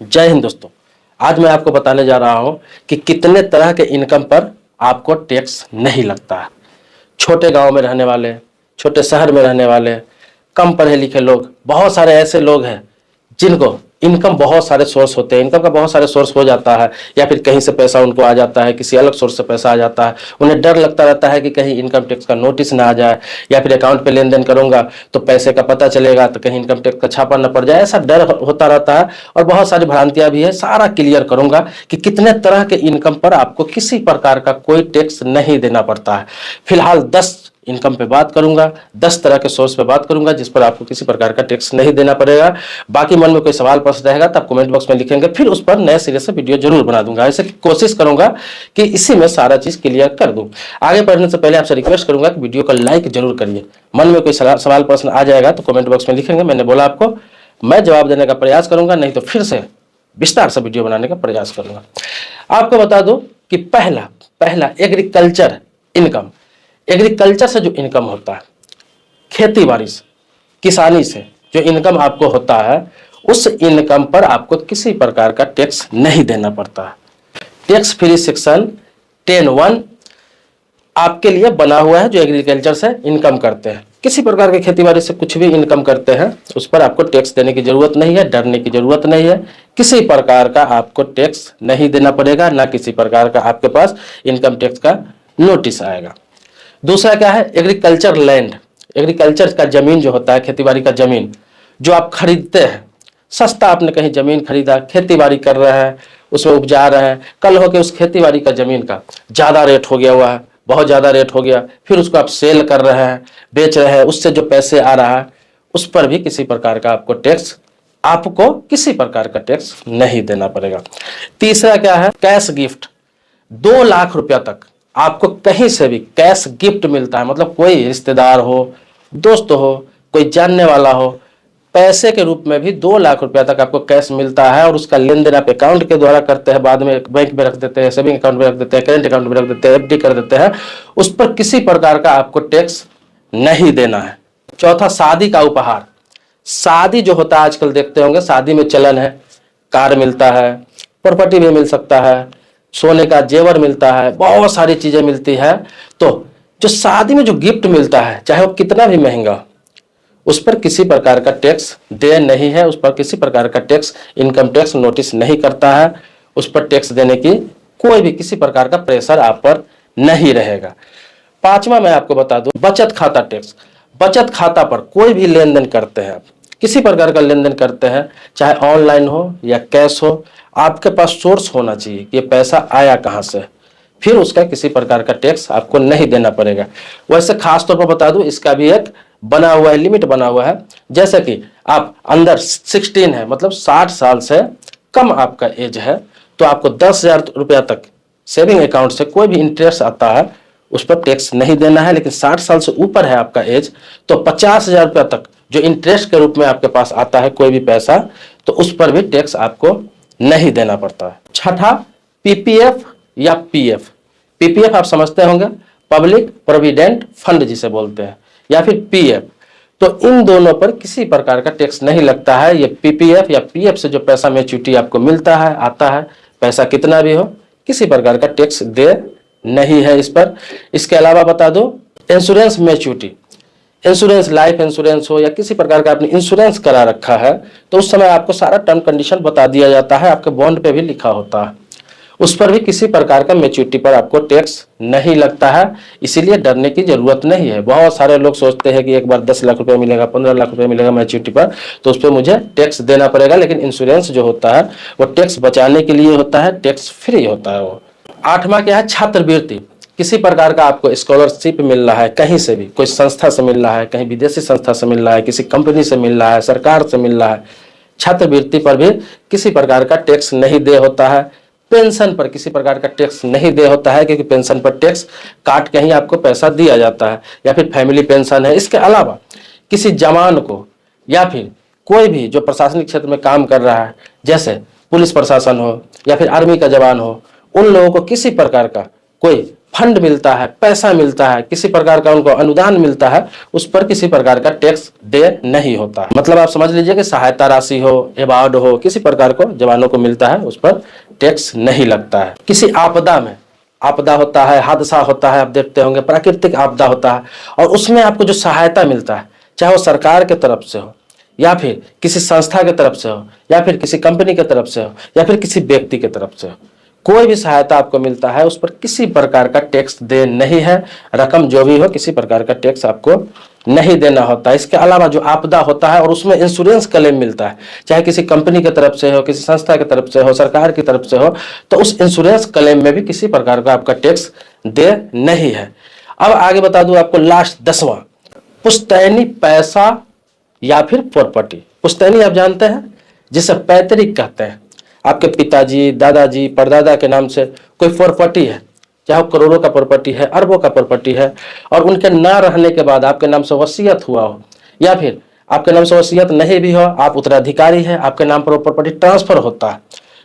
जय हिंद दोस्तों। आज मैं आपको बताने जा रहा हूं कि कितने तरह के इनकम पर आपको टैक्स नहीं लगता है। छोटे गांव में रहने वाले, छोटे शहर में रहने वाले, कम पढ़े लिखे लोग, बहुत सारे ऐसे लोग हैं जिनको इनकम बहुत सारे सोर्स होते हैं, इनकम का बहुत सारे सोर्स हो जाता है, या फिर कहीं से पैसा उनको आ जाता है, किसी अलग सोर्स से पैसा आ जाता है। उन्हें डर लगता रहता है कि कहीं इनकम टैक्स का नोटिस ना आ जाए, या फिर अकाउंट पे लेन देन करूंगा तो पैसे का पता चलेगा तो कहीं इनकम टैक्स का छापा न पड़ जाए, ऐसा डर होता रहता है। और बहुत सारी भ्रांतियां भी है। सारा क्लियर करूंगा कि कितने तरह के इनकम पर आपको किसी प्रकार का कोई टैक्स नहीं देना पड़ता है। फिलहाल 10 इनकम पे बात करूंगा, 10 तरह के सोर्स पे बात करूंगा जिस पर आपको किसी प्रकार का टैक्स नहीं देना पड़ेगा। बाकी मन में कोई सवाल प्रश्न रहेगा तो आप कमेंट बॉक्स में लिखेंगे, फिर उस पर नए सिरे से वीडियो जरूर बना दूंगा। ऐसे कोशिश करूंगा कि इसी में सारा चीज क्लियर कर दूं। आगे बढ़ने से पहले आपसे रिक्वेस्ट करूंगा कि वीडियो को लाइक जरूर करिए। मन में कोई सवाल प्रश्न आ जाएगा तो कमेंट बॉक्स में लिखेंगे, मैंने बोला आपको मैं जवाब देने का प्रयास करूंगा, नहीं तो फिर से विस्तार से वीडियो बनाने का प्रयास करूंगा। आपको बता दूं कि पहला एग्रीकल्चर इनकम। एग्रीकल्चर से जो इनकम होता है, खेती बाड़ी से, किसानी से जो इनकम आपको होता है, उस इनकम पर आपको किसी प्रकार का टैक्स नहीं देना पड़ता है। टैक्स फ्री सेक्शन 10(1) आपके लिए बना हुआ है। जो एग्रीकल्चर से इनकम करते हैं, किसी प्रकार के खेती बाड़ी से कुछ भी इनकम करते हैं, उस पर आपको टैक्स देने की जरूरत नहीं है, डरने की जरूरत नहीं है। किसी प्रकार का आपको टैक्स नहीं देना पड़ेगा, ना किसी प्रकार का आपके पास इनकम टैक्स का नोटिस आएगा। दूसरा क्या है, एग्रीकल्चर लैंड। एग्रीकल्चर का जमीन जो होता है, खेतीबाड़ी का जमीन जो आप खरीदते हैं, सस्ता आपने कहीं जमीन खरीदा, खेतीबाड़ी कर रहे हैं, उसमें उपजा रहे हैं, कल होके उस खेतीबाड़ी का जमीन का ज्यादा रेट हो गया हुआ है, बहुत ज्यादा रेट हो गया, फिर उसको आप सेल कर रहे हैं, बेच रहे हैं, उससे जो पैसे आ रहा है उस पर भी किसी प्रकार का आपको किसी प्रकार का टैक्स नहीं देना पड़ेगा। तीसरा क्या है, कैश गिफ्ट। 2 लाख रुपया तक आपको कहीं से भी कैश गिफ्ट मिलता है। मतलब कोई रिश्तेदार हो, दोस्त हो, कोई जानने वाला हो, पैसे के रूप में भी 2 लाख रुपया तक आपको कैश मिलता है। और उसका लेन देन आप अकाउंट के द्वारा करते हैं, बाद में बैंक में रख देते हैं, सेविंग अकाउंट में रख देते हैं, करेंट अकाउंट में रख देते हैं, एफडी कर देते हैं, उस पर किसी प्रकार का आपको टैक्स नहीं देना है। चौथा, शादी का उपहार। शादी जो होता है, आजकल देखते होंगे शादी में चलन है, कार मिलता है, प्रॉपर्टी भी मिल सकता है, सोने का जेवर मिलता है, बहुत सारी चीजें मिलती है। तो जो शादी में जो गिफ्ट मिलता है, चाहे वो कितना भी महंगा, उस पर किसी प्रकार का टैक्स दे नहीं है, उस पर किसी प्रकार का टैक्स इनकम टैक्स नोटिस नहीं करता है, उस पर टैक्स देने की कोई भी किसी प्रकार का प्रेशर आप पर नहीं रहेगा। पांचवा मैं आपको बता दूं, बचत खाता टैक्स। बचत खाता पर कोई भी लेन देन करते हैं, किसी प्रकार का लेन देन करते हैं, चाहे ऑनलाइन हो या कैश हो, आपके पास सोर्स होना चाहिए कि ये पैसा आया कहां से, फिर उसका किसी प्रकार का टैक्स आपको नहीं देना पड़ेगा। वैसे खास तौर पर बता दूं, इसका भी एक बना हुआ है, लिमिट बना हुआ है। जैसे कि आप अंडर 16 है, मतलब 60 साल से कम आपका एज है, तो आपको 10,000 रुपया तक सेविंग अकाउंट से कोई भी इंटरेस्ट आता है उस पर टैक्स नहीं देना है। लेकिन 60 साल से ऊपर है आपका एज, तो 50,000 रुपया तक जो इंटरेस्ट के रूप में आपके पास आता है कोई भी पैसा, तो उस पर भी टैक्स आपको नहीं देना पड़ता है। छठा, पीपीएफ या पीएफ। पीपीएफ आप समझते होंगे, पब्लिक प्रोविडेंट फंड जिसे बोलते हैं, या फिर पीएफ। तो इन दोनों पर किसी प्रकार का टैक्स नहीं लगता है। ये पीपीएफ या पीएफ से जो पैसा मैच्योरिटी आपको मिलता है, आता है, पैसा कितना भी हो, किसी प्रकार का टैक्स दे नहीं है इस पर। इसके अलावा बता दो, insurance maturity, insurance, life insurance हो या किसी प्रकार का आपने इंश्योरेंस करा रखा है, तो उस समय आपको सारा टर्म कंडीशन बता दिया जाता है, आपके बॉन्ड पे भी लिखा होता है, उस पर भी किसी प्रकार का मैच्योरिटी पर आपको टैक्स नहीं लगता है। इसीलिए डरने की जरूरत नहीं है। बहुत सारे लोग सोचते हैं कि एक बार 10 लाख रुपए मिलेगा, 15 लाख रुपए मिलेगा मैच्योरिटी पर, तो उस पर मुझे टैक्स देना पड़ेगा। लेकिन इंश्योरेंस जो होता है वो टैक्स बचाने के लिए होता है, टैक्स फ्री होता है वो। आठवां क्या है, छात्रवृत्ति। किसी प्रकार का आपको स्कॉलरशिप मिल रहा है, कहीं से भी, कोई संस्था से मिल रहा है, कहीं विदेशी संस्था से मिल रहा है, किसी कंपनी से मिल रहा है, सरकार से मिल रहा है, छात्रवृत्ति पर भी किसी प्रकार का टैक्स नहीं दे होता है। पेंशन पर किसी प्रकार का टैक्स नहीं दे होता है, क्योंकि पेंशन पर टैक्स काट के ही आपको पैसा दिया जाता है, या फिर फैमिली पेंशन है। इसके अलावा किसी जवान को या फिर कोई भी जो प्रशासनिक क्षेत्र में काम कर रहा है, जैसे पुलिस प्रशासन हो या फिर आर्मी का जवान हो, उन लोगों को किसी प्रकार का कोई फंड मिलता है, पैसा मिलता है, किसी प्रकार का उनको अनुदान मिलता है, उस पर किसी प्रकार का टैक्स दे नहीं होता। मतलब आप समझ लीजिए कि सहायता राशि हो, अवार्ड हो, किसी प्रकार को जवानों को मिलता है, उस पर टैक्स नहीं लगता है। किसी आपदा में, आपदा होता है, हादसा होता है, आप देखते होंगे प्राकृतिक आपदा होता है, और उसमें आपको जो सहायता मिलता है, चाहे वो सरकार के तरफ से हो या फिर किसी संस्था के तरफ से हो या फिर किसी कंपनी के तरफ से हो या फिर किसी व्यक्ति के तरफ से हो, कोई भी सहायता आपको मिलता है उस पर किसी प्रकार का टैक्स दे नहीं है। रकम जो भी हो, किसी प्रकार का टैक्स आपको नहीं देना होता है। इसके अलावा जो आपदा होता है और उसमें इंश्योरेंस क्लेम मिलता है, चाहे किसी कंपनी की तरफ से हो, किसी संस्था की तरफ से हो, सरकार की तरफ से हो, तो उस इंश्योरेंस क्लेम में भी किसी प्रकार का आपका टैक्स दे नहीं है। अब आगे बता दूं आपको लास्ट 10वां, पुश्तैनी पैसा या फिर प्रॉपर्टी। पुश्तैनी आप जानते हैं, जिसे पैतृक कहते हैं। आपके पिताजी, दादाजी, परदादा के नाम से कोई प्रॉपर्टी है, चाहे करोड़ों का प्रॉपर्टी है, अरबों का प्रॉपर्टी है, और उनके ना रहने के बाद आपके नाम से वसीयत हुआ हो या फिर आपके नाम से वसीयत नहीं भी हो, आप उत्तराधिकारी हैं, आपके नाम पर वो प्रॉपर्टी ट्रांसफर होता है,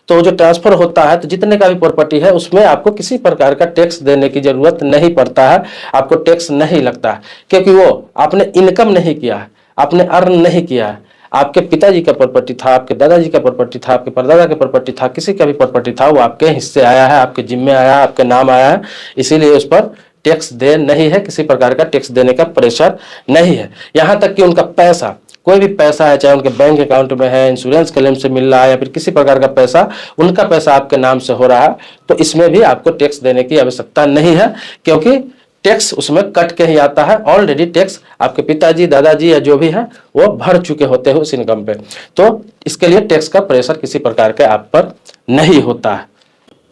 तो जो ट्रांसफर होता है तो जितने का भी प्रॉपर्टी है उसमें आपको किसी प्रकार का टैक्स देने की जरूरत नहीं पड़ता है, आपको टैक्स नहीं लगता है, क्योंकि वो आपने इनकम नहीं किया है, आपने अर्न नहीं किया है। आपके पिताजी का प्रॉपर्टी था, आपके दादाजी का प्रॉपर्टी था, आपके परदादा का प्रॉपर्टी था, किसी का भी प्रॉपर्टी था, वो आपके हिस्से आया है, आपके जिम्मे आया है, आपके नाम आया है, इसीलिए उस पर टैक्स दे नहीं है, किसी प्रकार का टैक्स देने का प्रेशर नहीं है। यहाँ तक कि उनका पैसा, कोई भी पैसा है, चाहे उनके बैंक अकाउंट में है, इंश्योरेंस क्लेम से मिल रहा है या फिर किसी प्रकार का पैसा, उनका पैसा आपके नाम से हो रहा है, तो इसमें भी आपको टैक्स देने की आवश्यकता नहीं है, क्योंकि टैक्स उसमें कट के ही आता है। ऑलरेडी टैक्स आपके पिताजी, दादाजी या जो भी है वो भर चुके होते हैं उस इनकम पे, तो इसके लिए टैक्स का प्रेशर किसी प्रकार के आप पर नहीं होता है।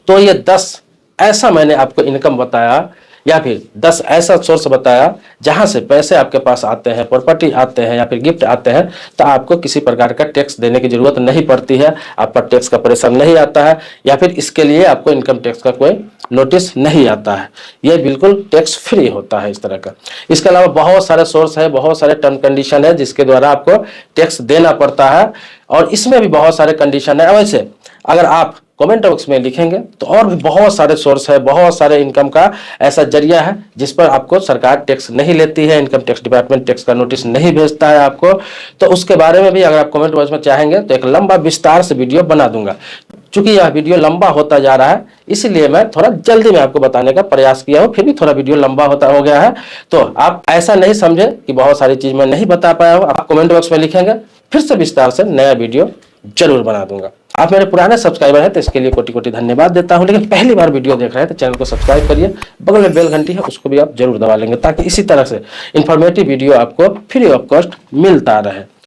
तो ये 10 ऐसा मैंने आपको इनकम बताया या फिर 10 ऐसा सोर्स बताया जहां से पैसे आपके पास आते हैं, प्रॉपर्टी आते हैं या फिर गिफ्ट आते हैं, तो आपको किसी प्रकार का टैक्स देने की जरूरत नहीं पड़ती है, आप पर टैक्स का प्रेशर नहीं आता है, या फिर इसके लिए आपको इनकम टैक्स का कोई नोटिस नहीं आता है। ये बिल्कुल टैक्स फ्री होता है इस तरह का। इसके अलावा बहुत सारे सोर्स है, बहुत सारे टर्म कंडीशन है जिसके द्वारा आपको टैक्स देना पड़ता है, और इसमें भी बहुत सारे कंडीशन है। वैसे अगर आप कमेंट बॉक्स में लिखेंगे तो और भी बहुत सारे सोर्स है, बहुत सारे इनकम का ऐसा जरिया है जिस पर आपको सरकार टैक्स नहीं लेती है, इनकम टैक्स डिपार्टमेंट टैक्स का नोटिस नहीं भेजता है आपको। तो उसके बारे में भी अगर आप कमेंट बॉक्स में चाहेंगे तो एक लंबा विस्तार से वीडियो बना दूंगा। चूंकि यह वीडियो लंबा होता जा रहा है इसलिए मैं थोड़ा जल्दी में आपको बताने का प्रयास किया हूं, फिर भी थोड़ा वीडियो लंबा हो गया है, तो आप ऐसा नहीं समझे कि बहुत सारी चीज मैं नहीं बता पाया हूं। आप कमेंट बॉक्स में लिखेंगे, फिर से विस्तार से नया वीडियो जरूर बना दूंगा। आप मेरे पुराने सब्सक्राइबर हैं तो इसके लिए कोटि कोटि धन्यवाद देता हूं, लेकिन पहली बार वीडियो देख रहे हैं तो चैनल को सब्सक्राइब करिए, बगल में बेल घंटी है उसको भी आप जरूर दबा लेंगे, ताकि इसी तरह से इंफॉर्मेटिव वीडियो आपको फ्री ऑफ कॉस्ट मिलता रहे।